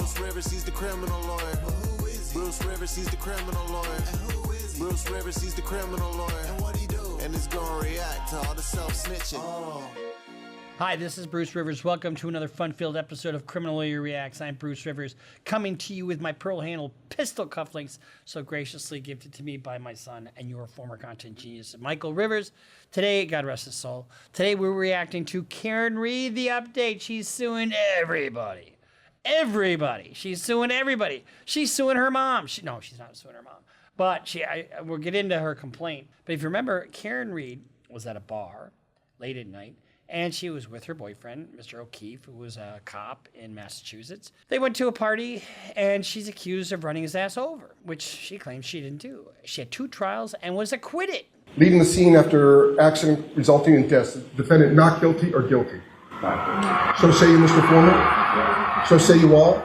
Bruce Rivers, he's the criminal lawyer. Who is he? Bruce Rivers, he's the criminal lawyer. And who is he? Bruce Rivers, he's the criminal lawyer. And what he do? And he's gonna react to all the self-snitching. Hi, this is Bruce Rivers. Welcome to another fun-filled episode of Criminal Lawyer Reacts. I'm Bruce Rivers, coming to you with my pearl handle pistol cufflinks, so graciously gifted to me by my son and your former content genius, Michael Rivers. Today, God rest his soul, today we're reacting to Karen Reed, the update. She's suing everybody. Everybody. She's suing everybody. She's suing her mom. No, she's not suing her mom. But we'll get into her complaint. But if you remember, Karen Reed was at a bar late at night, and she was with her boyfriend, Mr. O'Keefe, who was a cop in Massachusetts. They went to a party, and she's accused of running his ass over, which she claims she didn't do. She had 2 trials and was acquitted. Leaving the scene after accident resulting in death, defendant not guilty or guilty? So say you, Mr. Foreman? So say you all?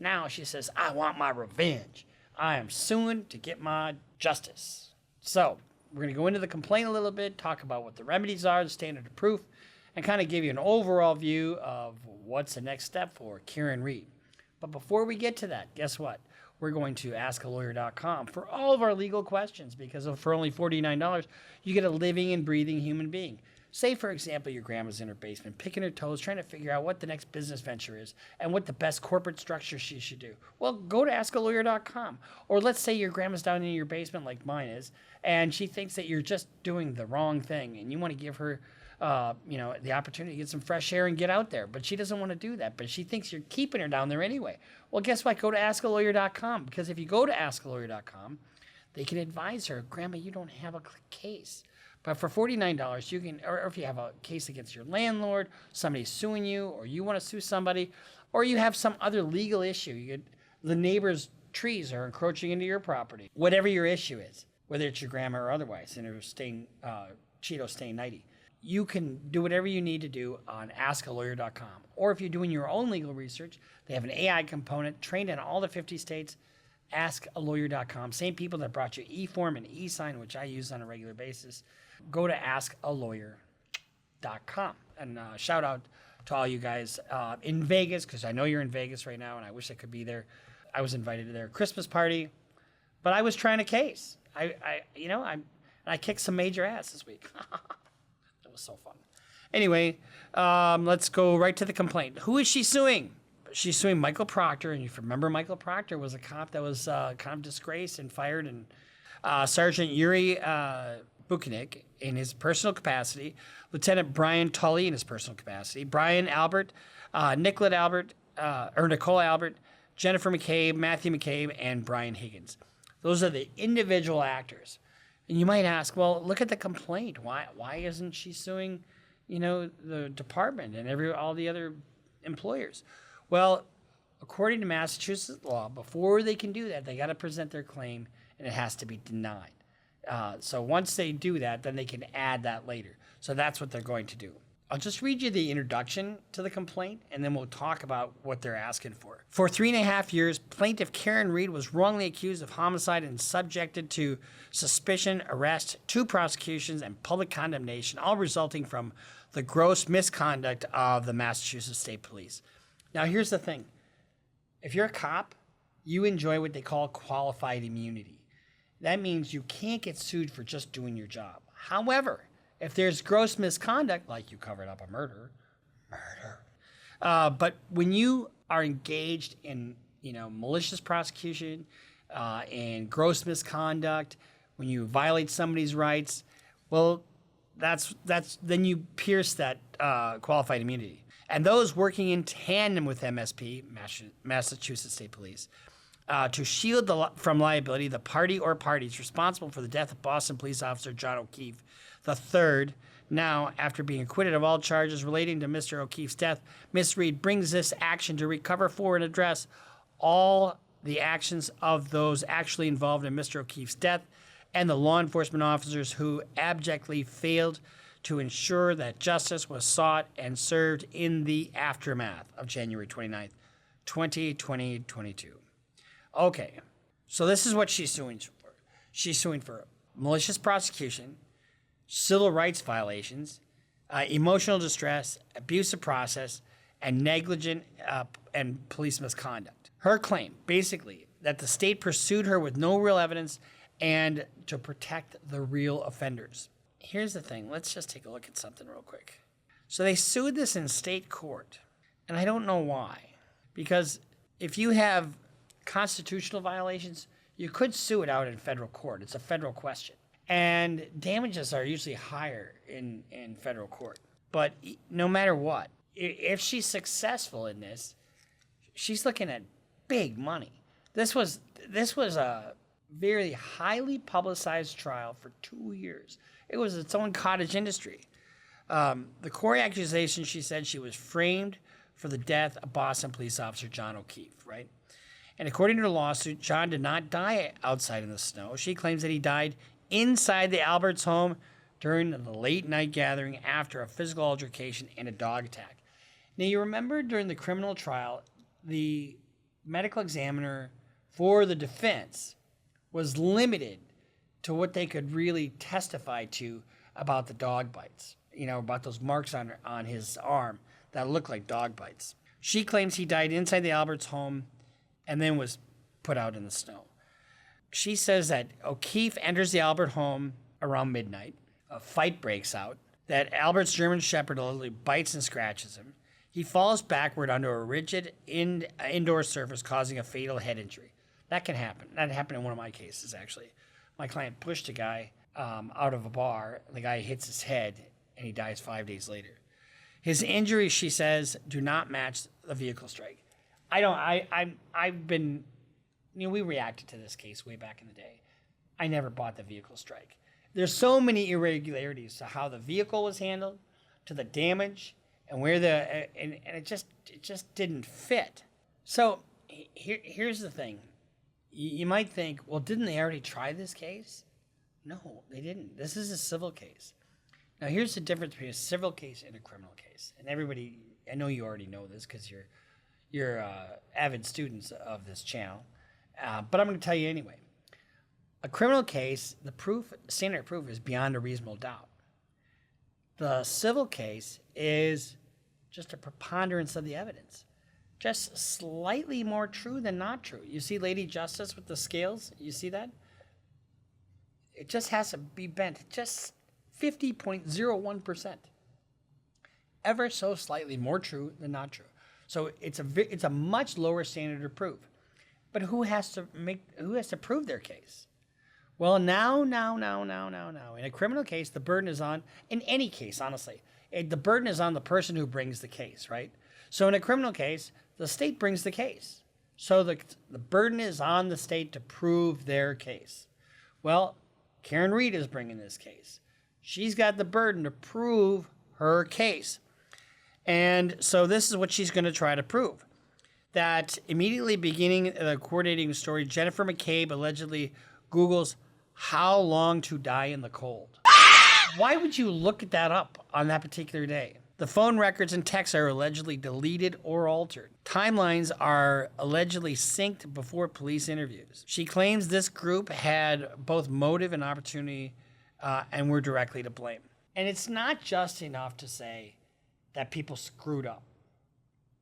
Now she says, I want my revenge. I am suing to get my justice. So we're going to go into the complaint a little bit, talk about what the remedies are, the standard of proof, and kind of give you an overall view of what's the next step for Karen Reed. But before we get to that, guess what? We're going to askalawyer.com for all of our legal questions, because for only $49, you get a living and breathing human being. Say, for example, your grandma's in her basement, picking her toes, trying to figure out what the next business venture is and what the best corporate structure she should do. Well, go to askalawyer.com. Or let's say your grandma's down in your basement like mine is, and she thinks that you're just doing the wrong thing, and you want to give her the opportunity to get some fresh air and get out there. But she doesn't want to do that, but she thinks you're keeping her down there anyway. Well, guess what? Go to askalawyer.com, because if you go to askalawyer.com, they can advise her, Grandma, you don't have a case. But for $49, you can, or if you have a case against your landlord, somebody's suing you, or you want to sue somebody, or you have some other legal issue, the neighbor's trees are encroaching into your property, whatever your issue is, whether it's your grandma or otherwise, and they're staying, Cheeto staying nighty, you can do whatever you need to do on askalawyer.com. Or if you're doing your own legal research, they have an AI component trained in all the 50 states, askalawyer.com. Same people that brought you eForm and eSign, which I use on a regular basis. Go to askalawyer.com. And shout out to all you guys in Vegas, because I know you're in Vegas right now, and I wish I could be there. I was invited to their Christmas party, but I was trying a case. I kicked some major ass this week. That was so fun. Anyway, let's go right to the complaint. Who is she suing? She's suing Michael Proctor, and if you remember, Michael Proctor was a cop that was kind of disgraced and fired, and Sergeant Yuri Buchanek in his personal capacity, Lieutenant Brian Tully in his personal capacity, Brian Albert, Nicole Albert, Jennifer McCabe, Matthew McCabe, and Brian Higgins. Those are the individual actors. And you might ask, well, look at the complaint. Why isn't she suing, the department and all the other employers? Well, according to Massachusetts law, before they can do that, they got to present their claim, and it has to be denied. So once they do that, then they can add that later. So that's what they're going to do. I'll just read you the introduction to the complaint, and then we'll talk about what they're asking for. For 3.5 years, plaintiff Karen Reed was wrongly accused of homicide and subjected to suspicion, arrest, 2 prosecutions, and public condemnation, all resulting from the gross misconduct of the Massachusetts State Police. Now, here's the thing. If you're a cop, you enjoy what they call qualified immunity. That means you can't get sued for just doing your job. However, if there's gross misconduct, like you covered up a murder, but when you are engaged in, malicious prosecution, and gross misconduct, when you violate somebody's rights, well, then you pierce that qualified immunity. And those working in tandem with MSP, Massachusetts State Police, to shield from liability the party or parties responsible for the death of Boston police officer John O'Keefe III. Now, after being acquitted of all charges relating to Mr. O'Keefe's death, Ms. Reed brings this action to recover for and address all the actions of those actually involved in Mr. O'Keefe's death and the law enforcement officers who abjectly failed to ensure that justice was sought and served in the aftermath of January 29th, 2022. Okay, so this is what she's suing for. She's suing for malicious prosecution, civil rights violations, emotional distress, abuse of process, and negligent and police misconduct. Her claim, basically, that the state pursued her with no real evidence and to protect the real offenders. Here's the thing. Let's just take a look at something real quick. So they sued this in state court, and I don't know why. Because if you have constitutional violations, you could sue it out in federal court. It's a federal question. And damages are usually higher in federal court. But no matter what, if she's successful in this, she's looking at big money. This was a very highly publicized trial for 2 years. It was its own cottage industry. The core accusation, she said she was framed for the death of Boston police officer John O'Keefe, right? And according to the lawsuit, John did not die outside in the snow. She claims that he died inside the Alberts home during the late night gathering after a physical altercation and a dog attack. Now, you remember during the criminal trial, the medical examiner for the defense was limited to what they could really testify to about the dog bites, about those marks on his arm that looked like dog bites. She claims he died inside the Alberts home and then was put out in the snow. She says that O'Keefe enters the Albert home around midnight. A fight breaks out, that Albert's German Shepherd literally bites and scratches him. He falls backward onto a rigid indoor surface, causing a fatal head injury. That can happen. That happened in one of my cases, actually. My client pushed a guy out of a bar. The guy hits his head, and he dies 5 days later. His injuries, she says, do not match the vehicle strike. We reacted to this case way back in the day. I never bought the vehicle strike. There's so many irregularities to how the vehicle was handled, to the damage, and where and it just didn't fit. So here's the thing. You might think, well, didn't they already try this case? No, they didn't. This is a civil case. Now, here's the difference between a civil case and a criminal case. And everybody, I know you already know this because you're avid students of this channel, but I'm going to tell you anyway. A criminal case, the standard of proof is beyond a reasonable doubt. The civil case is just a preponderance of the evidence. Just slightly more true than not true. You see Lady Justice with the scales? You see that? It just has to be bent just 50.01%. Ever so slightly more true than not true. So it's a much lower standard of proof. But who has to prove their case? Well, now. In a criminal case, the burden is on, in any case, honestly, the burden is on the person who brings the case, right? So in a criminal case, the state brings the case. So the burden is on the state to prove their case. Well, Karen Reed is bringing this case. She's got the burden to prove her case. And so this is what she's going to try to prove. That immediately beginning the coordinating story, Jennifer McCabe allegedly Googles how long to die in the cold. Why would you look that up on that particular day? The phone records and texts are allegedly deleted or altered. Timelines are allegedly synced before police interviews. She claims this group had both motive and opportunity and were directly to blame. And it's not just enough to say that people screwed up.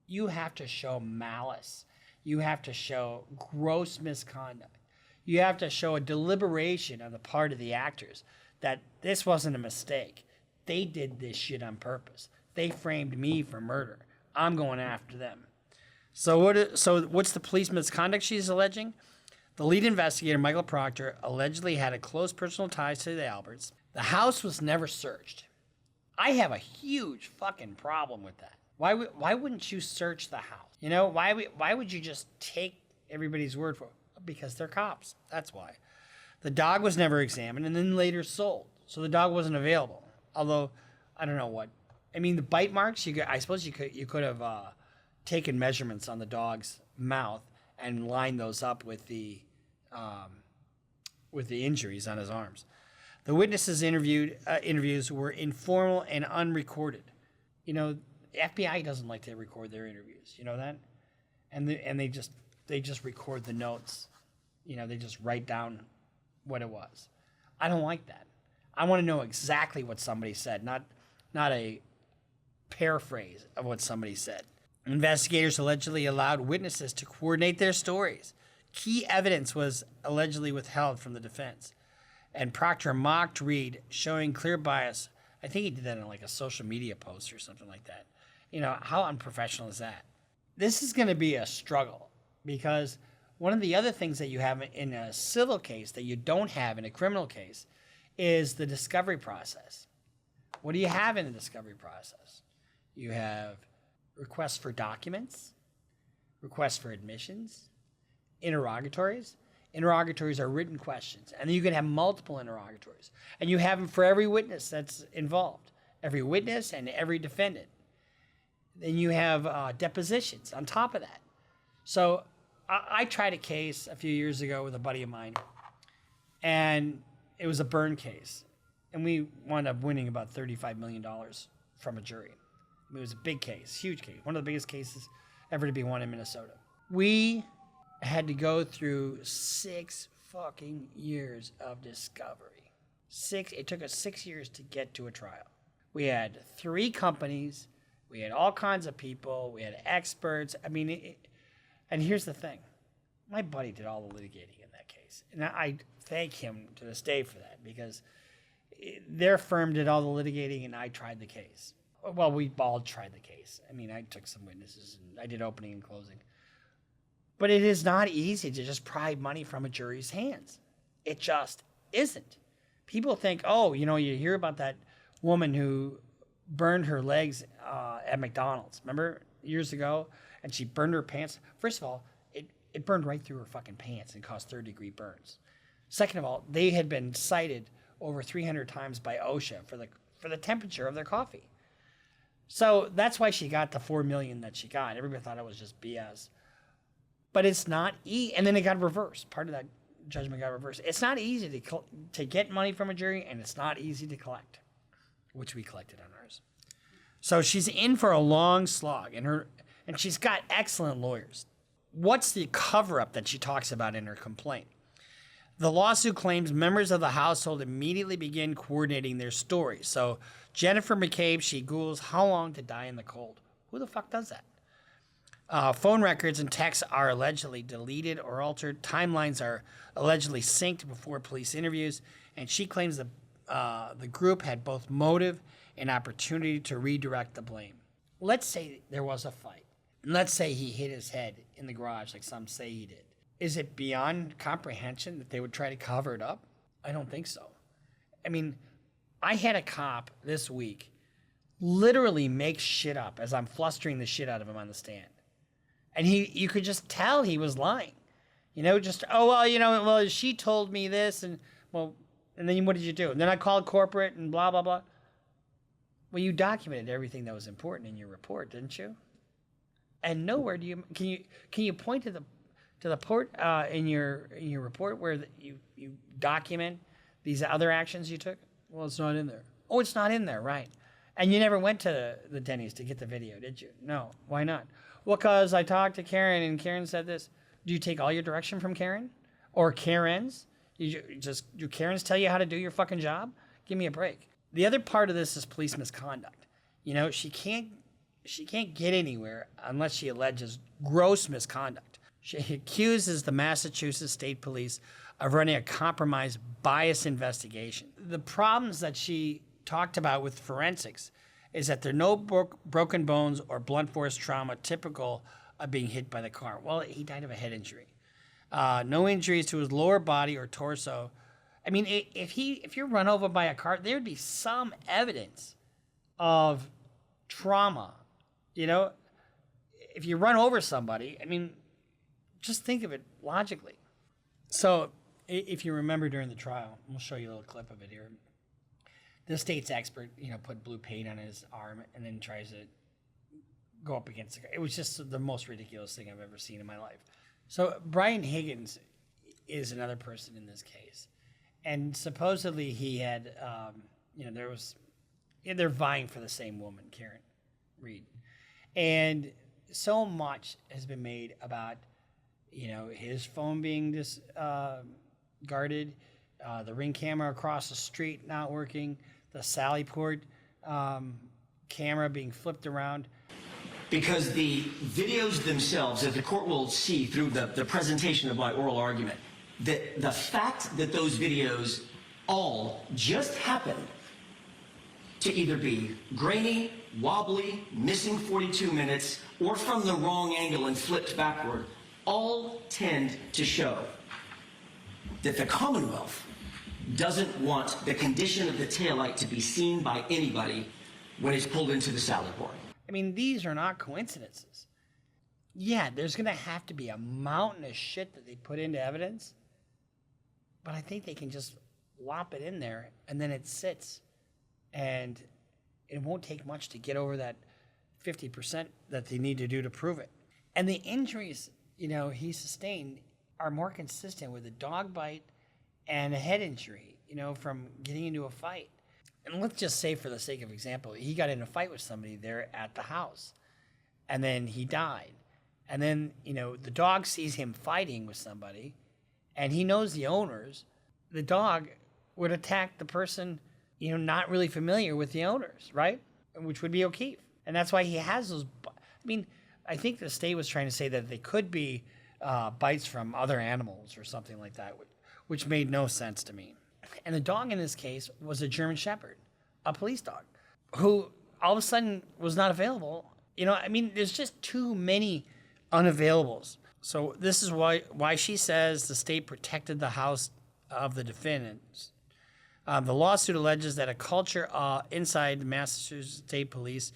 You have to show malice. You have to show gross misconduct. You have to show a deliberation on the part of the actors that this wasn't a mistake. They did this shit on purpose. They framed me for murder. I'm going after them. So what's the police misconduct she's alleging? The lead investigator, Michael Proctor, allegedly had a close personal ties to the Alberts. The house was never searched. I have a huge fucking problem with that. Why wouldn't you search the house? Why would you just take everybody's word for it? Because they're cops. That's why. The dog was never examined and then later sold. So the dog wasn't available. Although, I don't know what. I mean, the bite marks, I suppose you could have taken measurements on the dog's mouth and lined those up with the injuries on his arms. The witnesses' interviews were informal and unrecorded. The FBI doesn't like to record their interviews. You know that? And they just record the notes. They just write down what it was. I don't like that. I want to know exactly what somebody said, not a paraphrase of what somebody said. Investigators allegedly allowed witnesses to coordinate their stories. Key evidence was allegedly withheld from the defense. And Proctor mocked Reed, showing clear bias. I think he did that in like a social media post or something like that. You know, how unprofessional is that? This is going to be a struggle because one of the other things that you have in a civil case that you don't have in a criminal case is the discovery process. What do you have in the discovery process? You have requests for documents, requests for admissions, interrogatories. Interrogatories are written questions, and then you can have multiple interrogatories, and you have them for every witness that's involved, every witness and every defendant. Then you have depositions on top of that. So I tried a case a few years ago with a buddy of mine, and it was a burn case, and we wound up winning about $35 million from a jury. It was a big case, huge case, one of the biggest cases ever to be won in Minnesota. We had to go through 6 fucking years of discovery. It took us 6 years to get to a trial. We had 3 companies, we had all kinds of people, we had experts. I mean, and here's the thing. My buddy did all the litigating in that case. And I thank him to this day for that because their firm did all the litigating and I tried the case. Well, we all tried the case. I mean, I took some witnesses and I did opening and closing. But it is not easy to just pry money from a jury's hands. It just isn't. People think, oh, you know, you hear about that woman who burned her legs at McDonald's. Remember years ago? And she burned her pants. First of all, it burned right through her fucking pants and caused 3rd-degree burns. Second of all, they had been cited over 300 times by OSHA for the temperature of their coffee. So that's why she got the $4 million that she got. Everybody thought it was just BS. But it's not easy. And then it got reversed. Part of that judgment got reversed. It's not easy to get money from a jury, and it's not easy to collect, which we collected on ours. So she's in for a long slog, and she's got excellent lawyers. What's the cover-up that she talks about in her complaint? The lawsuit claims members of the household immediately begin coordinating their stories. So Jennifer McCabe, she Googles how long to die in the cold. Who the fuck does that? Phone records and texts are allegedly deleted or altered. Timelines are allegedly synced before police interviews. And she claims the group had both motive and opportunity to redirect the blame. Let's say there was a fight. And let's say he hit his head in the garage like some say he did. Is it beyond comprehension that they would try to cover it up? I don't think so. I mean, I had a cop this week literally make shit up as I'm flustering the shit out of him on the stand. And you could just tell he was lying. You know, just, she told me this, and then what did you do? And then I called corporate and blah, blah, blah. Well, you documented everything that was important in your report, didn't you? And nowhere can you point to the port in your report where you document these other actions you took? Well, it's not in there. Oh, it's not in there, right. And you never went to the Denny's to get the video, did you? No. Why not? Well, because I talked to Karen, and Karen said this. Do you take all your direction from Karen? Or Karen's? Do Karens tell you how to do your fucking job? Give me a break. The other part of this is police misconduct. You know, she can't get anywhere unless she alleges gross misconduct. She accuses the Massachusetts State Police of running a compromised bias investigation. The problems that she talked about with forensics is that there are no broken bones or blunt force trauma typical of being hit by the car. Well, he died of a head injury. No injuries to his lower body or torso. I mean, if you're run over by a car, there would be some evidence of trauma. You know, if you run over somebody, I mean, just think of it logically. So if you remember during the trial, we'll show you a little clip of it here. The state's expert, put blue paint on his arm and then tries to go up against the car. It was just the most ridiculous thing I've ever seen in my life. So Brian Higgins is another person in this case. And supposedly he had, they're vying for the same woman, Karen Reed. And so much has been made about, his phone being discarded, the Ring camera across the street not working, the Sallyport camera being flipped around. because the videos themselves, as the court will see through the presentation of my oral argument, that the fact that those videos all just happened to either be grainy, wobbly, missing 42 minutes, or from the wrong angle and flipped backward, all tend to show that the Commonwealth doesn't want the condition of the taillight to be seen by anybody when it's pulled into the salad bar. I mean, these are not coincidences. Yeah, there's going to have to be a mountain of shit that they put into evidence, but I think they can just lop it in there and then it sits, and it won't take much to get over that 50% that they need to do to prove it. And the injuries, he sustained are more consistent with a dog bite and a head injury, from getting into a fight. And let's just say, for the sake of example, he got in a fight with somebody there at the house, and then he died. And then, the dog sees him fighting with somebody, and he knows the owners. The dog would attack the person, not really familiar with the owners, right? Which would be O'Keefe. And that's why he has those. I think the state was trying to say that they could be bites from other animals or something like that, which made no sense to me. And the dog in this case was a German Shepherd, a police dog, who all of a sudden was not available. There's just too many unavailables. So this is why she says the state protected the house of the defendants. The lawsuit alleges that a culture inside the Massachusetts State Police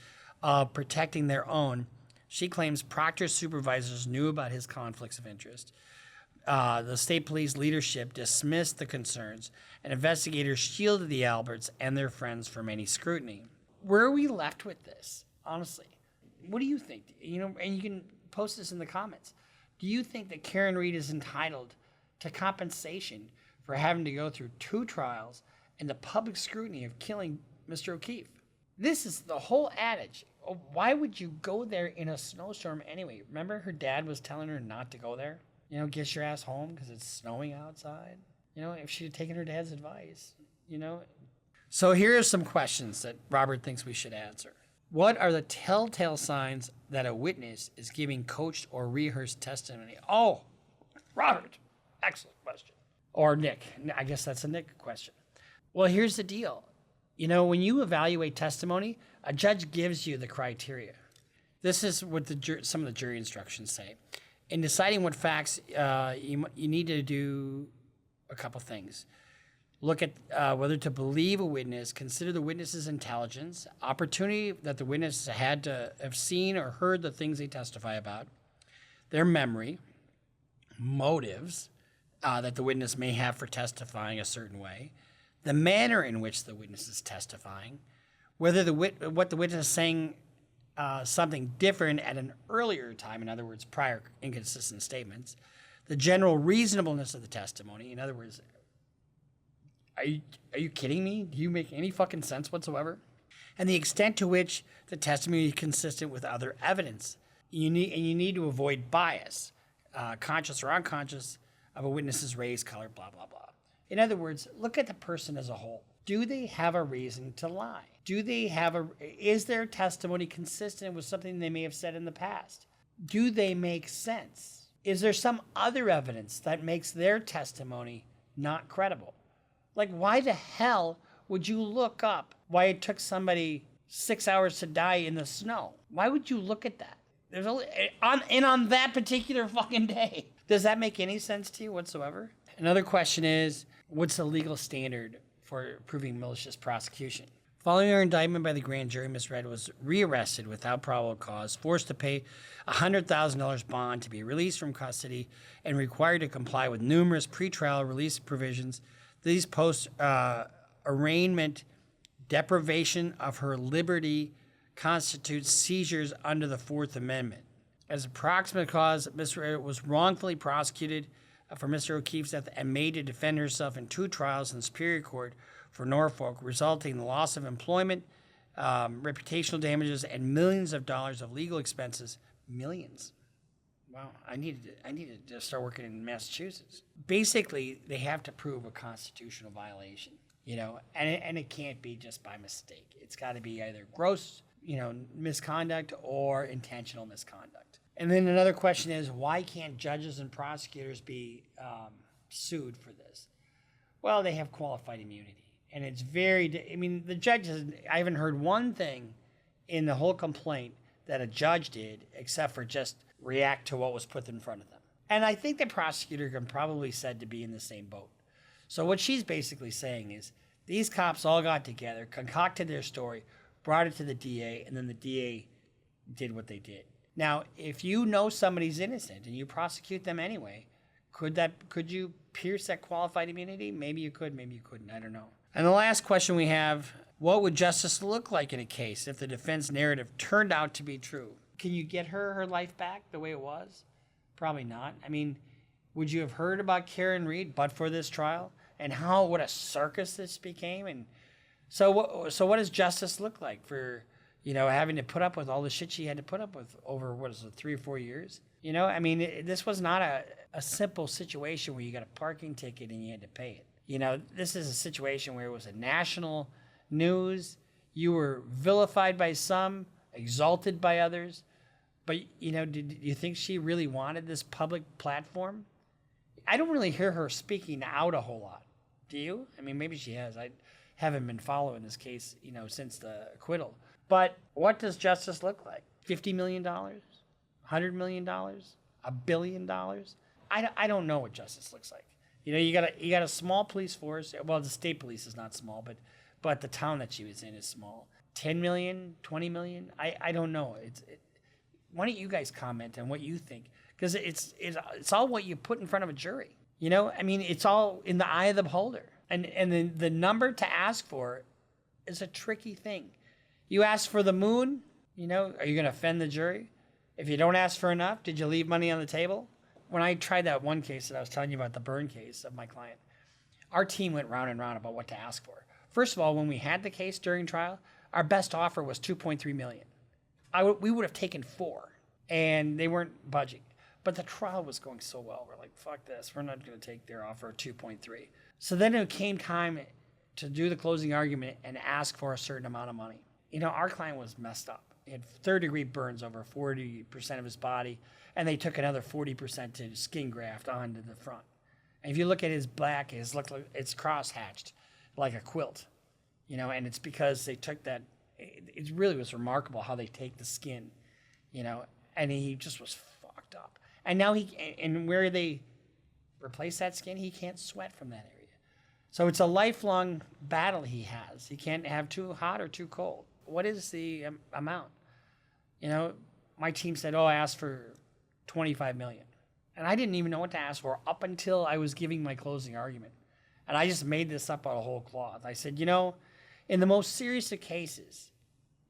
protecting their own. She claims Proctor's supervisors knew about his conflicts of interest. The state police leadership dismissed the concerns, and investigators shielded the Alberts and their friends from any scrutiny. Where are we left with this, honestly? What do you think? And you can post this in the comments. Do you think that Karen Read is entitled to compensation for having to go through 2 trials and the public scrutiny of killing Mr. O'Keefe? This is the whole adage. Why would you go there in a snowstorm anyway? Remember her dad was telling her not to go there? Get your ass home because it's snowing outside. If she had taken her dad's advice, So here are some questions that Robert thinks we should answer. What are the telltale signs that a witness is giving coached or rehearsed testimony? Oh, Robert, excellent question. Or Nick. I guess that's a Nick question. Well, here's the deal. When you evaluate testimony, a judge gives you the criteria. This is what some of the jury instructions say. In deciding what facts, you need to do a couple things. Look at whether to believe a witness, consider the witness's intelligence, opportunity that the witness had to have seen or heard the things they testify about, their memory, motives that the witness may have for testifying a certain way, the manner in which the witness is testifying, whether what the witness is saying something different at an earlier time, in other words, prior inconsistent statements, the general reasonableness of the testimony, in other words, are you kidding me? Do you make any fucking sense whatsoever? And the extent to which the testimony is consistent with other evidence. You need to avoid bias, conscious or unconscious, of a witness's race, color, blah, blah, blah. In other words, look at the person as a whole. Do they have a reason to lie? Is their testimony consistent with something they may have said in the past? Do they make sense? Is there some other evidence that makes their testimony not credible? Like, why the hell would you look up why it took somebody 6 hours to die in the snow? Why would you look at that? On that particular fucking day. Does that make any sense to you whatsoever? Another question is, what's the legal standard for proving malicious prosecution? Following her indictment by the grand jury, Ms. Red was rearrested without probable cause, forced to pay a $100,000 bond to be released from custody, and required to comply with numerous pretrial release provisions. These post-arraignment deprivation of her liberty constitutes seizures under the Fourth Amendment. As a proximate cause, Ms. Red was wrongfully prosecuted for Mr. O'Keefe's death and made to defend herself in 2 trials in Superior Court for Norfolk, resulting in the loss of employment, reputational damages, and millions of dollars of legal expenses. Millions. Wow, I needed to start working in Massachusetts. Basically, they have to prove a constitutional violation, and it can't be just by mistake. It's got to be either gross misconduct or intentional misconduct. And then another question is, why can't judges and prosecutors be sued for this? Well, they have qualified immunity. And it's the judges, I haven't heard one thing in the whole complaint that a judge did except for just react to what was put in front of them. And I think the prosecutor can probably said to be in the same boat. So what she's basically saying is these cops all got together, concocted their story, brought it to the DA, and then the DA did what they did. Now, if you know somebody's innocent and you prosecute them anyway, could you pierce that qualified immunity? Maybe you could, maybe you couldn't. I don't know. And the last question we have, what would justice look like in a case if the defense narrative turned out to be true? Can you get her life back the way it was? Probably not. I mean, would you have heard about Karen Reed but for this trial? And what a circus this became? And so what does justice look like for, having to put up with all the shit she had to put up with over, 3 or 4 years? This was not a simple situation where you got a parking ticket and you had to pay it. This is a situation where it was a national news. You were vilified by some, exalted by others. But, did you think she really wanted this public platform? I don't really hear her speaking out a whole lot. Do you? Maybe she has. I haven't been following this case, since the acquittal. But what does justice look like? $50 million? $100 million? $1 billion? I don't know what justice looks like. You got a small police force. Well, the state police is not small, but the town that she was in is small. 10 million, 20 million? I don't know. Why don't you guys comment on what you think? Because it's all what you put in front of a jury. It's all in the eye of the beholder. And then the number to ask for is a tricky thing. You ask for the moon, are you going to offend the jury? If you don't ask for enough, did you leave money on the table? When I tried that one case that I was telling you about, the burn case of my client, our team went round and round about what to ask for. First of all, when we had the case during trial, our best offer was $2.3 million. We would have taken $4 million, and they weren't budging. But the trial was going so well, we're like, fuck this. We're not going to take their offer of 2.3. So then it came time to do the closing argument and ask for a certain amount of money. Our client was messed up. He had third-degree burns over 40% of his body, and they took another 40% to skin graft onto the front. And if you look at his back, it's cross-hatched like a quilt, and it's because they took that. It really was remarkable how they take the skin, and he just was fucked up. And now where they replace that skin, he can't sweat from that area. So it's a lifelong battle he has. He can't have too hot or too cold. What is the amount? My team said, I asked for $25 million. And I didn't even know what to ask for up until I was giving my closing argument. And I just made this up out of whole cloth. I said, in the most serious of cases,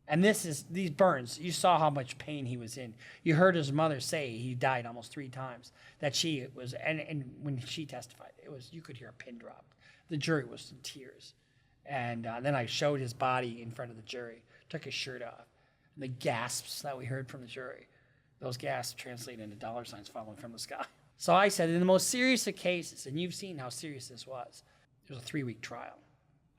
and these burns, you saw how much pain he was in. You heard his mother say he died almost 3 times, that she was, and when she testified, you could hear a pin drop. The jury was in tears. And then I showed his body in front of the jury, took his shirt off. And the gasps that we heard from the jury, those gasps translate into dollar signs falling from the sky. So I said, in the most serious of cases, and you've seen how serious this was, it was a 3-week trial.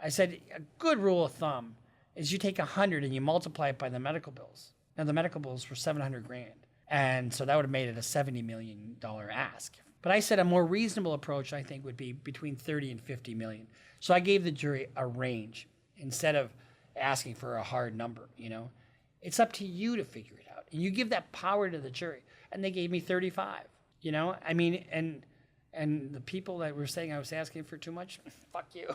I said, a good rule of thumb is you take 100 and you multiply it by the medical bills. Now the medical bills were $700,000. And so that would have made it a $70 million ask. But I said a more reasonable approach, I think, would be between 30 and 50 million. So I gave the jury a range instead of asking for a hard number, It's up to you to figure it out. And you give that power to the jury. And they gave me 35, and the people that were saying I was asking for too much, fuck you.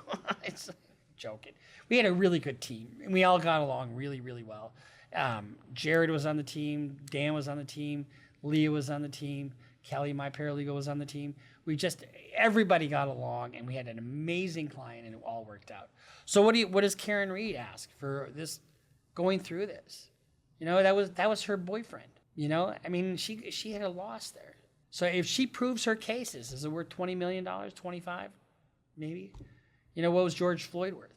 It's joking. We had a really good team, and we all got along really, really well. Jared was on the team. Dan was on the team. Leah was on the team. Kelly, my paralegal, was on the team. Everybody got along, and we had an amazing client, and it all worked out. So what does Karen Reed ask for this, going through this? That was her boyfriend. She had a loss there. So if she proves her cases, is it worth $20 million, 25, maybe? What was George Floyd worth?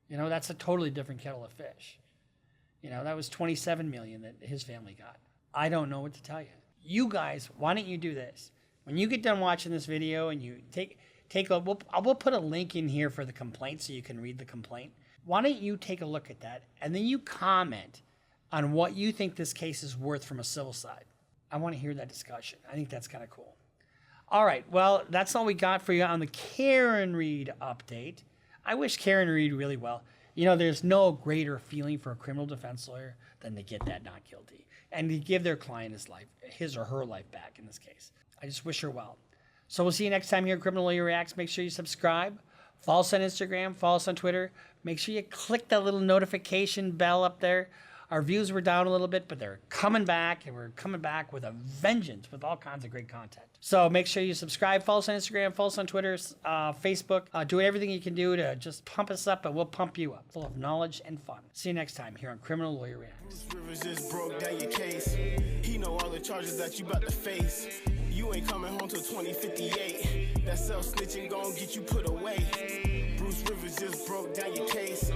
That's a totally different kettle of fish. That was $27 million that his family got. I don't know what to tell you. You guys, why don't you do this? When you get done watching this video and you we'll put a link in here for the complaint so you can read the complaint. Why don't you take a look at that and then you comment on what you think this case is worth from a civil side. I want to hear that discussion. I think that's kind of cool. All right, well, that's all we got for you on the Karen Reed update. I wish Karen Reed really well. You know, there's no greater feeling for a criminal defense lawyer than to get that not guilty and to give their client his or her life back in this case. I just wish her well. So we'll see you next time here at Criminal Lawyer Reacts. Make sure you subscribe. Follow us on Instagram. Follow us on Twitter. Make sure you click that little notification bell up there. Our views were down a little bit, but they're coming back, and we're coming back with a vengeance with all kinds of great content. So make sure you subscribe. Follow us on Instagram. Follow us on Twitter, Facebook. Do everything you can do to just pump us up, and we'll pump you up, full of knowledge and fun. See you next time here on Criminal Lawyer Reacts. Rivers just broke down your case. He know all the charges that you about to face. You ain't coming home till 2058. That self-snitching gon' get you put away. Bruce Rivers just broke down your case.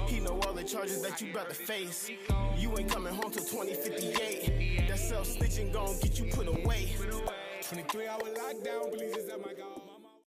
He know all the charges that you about to face. You ain't coming home till 2058. That self-snitching gon' get you put away. 23-hour lockdown, please, is that my God?